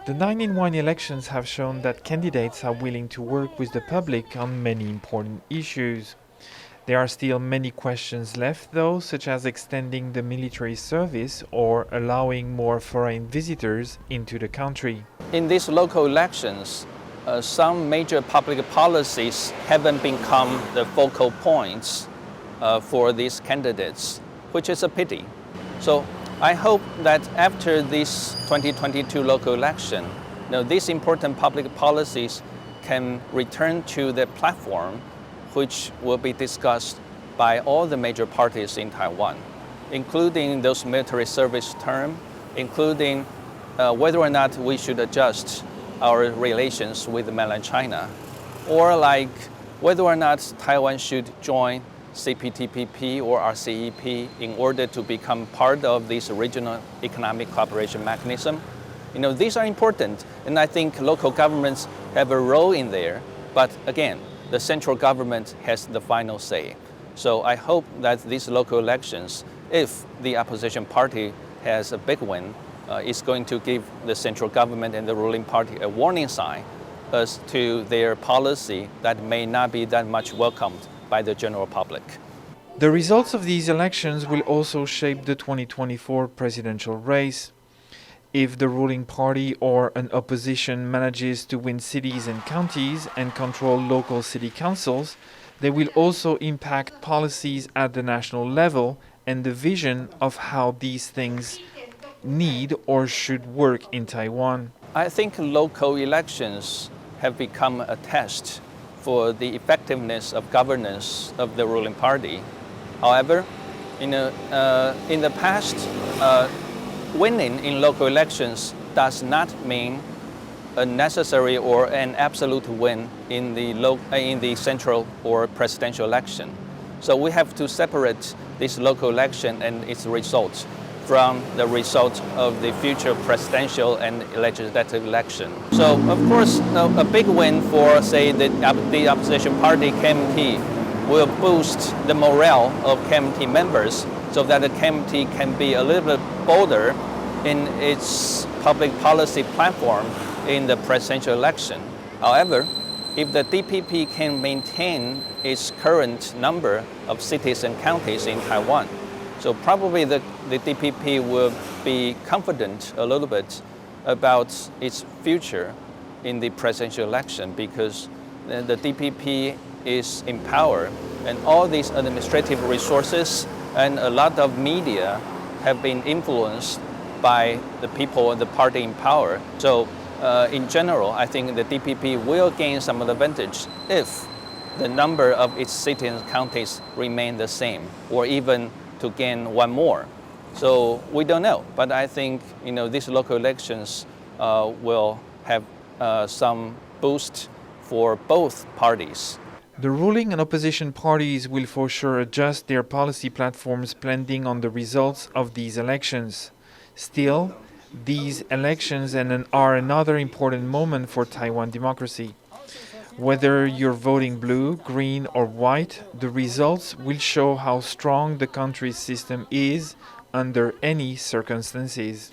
The 9-in-1 elections have shown that candidates are willing to work with the public on many important issues. There are still many questions left, though, such as extending the military service or allowing more foreign visitors into the country. In these local elections, some major public policies haven't become the focal points for these candidates, which is a pity. So I hope that after this 2022 local election, these important public policies can return to the platform which will be discussed by all the major parties in Taiwan, including those military service terms, including whether or not we should adjust our relations with mainland China, or like whether or not Taiwan should join CPTPP or RCEP in order to become part of this regional economic cooperation mechanism. These are important, and I think local governments have a role in there, but again, the central government has the final say. So I hope that these local elections, if the opposition party has a big win, is going to give the central government and the ruling party a warning sign as to their policy that may not be that much welcomed by the general public. The results of these elections will also shape the 2024 presidential race. If the ruling party or an opposition manages to win cities and counties and control local city councils, they will also impact policies at the national level and the vision of how these things need or should work in Taiwan. I think local elections have become a test for the effectiveness of governance of the ruling party. However, in the past, winning in local elections does not mean a necessary or an absolute win in the central or presidential election. So we have to separate this local election and its results from the result of the future presidential and legislative election. So of course, a big win for, say, the opposition party KMT will boost the morale of KMT members so that the KMT can be a little bit bolder in its public policy platform in the presidential election. However, if the DPP can maintain its current number of cities and counties in Taiwan, so probably the DPP will be confident a little bit about its future in the presidential election because the DPP is in power and all these administrative resources and a lot of media have been influenced by the people and the party in power. So in general, I think the DPP will gain some advantage if the number of its cities and counties remain the same or even to gain one more. So we don't know, but I think these local elections will have some boost for both parties. The ruling and opposition parties will for sure adjust their policy platforms depending on the results of these elections. Still, these elections are another important moment for Taiwan democracy. Whether you're voting blue, green, or white, the results will show how strong the country's system is under any circumstances.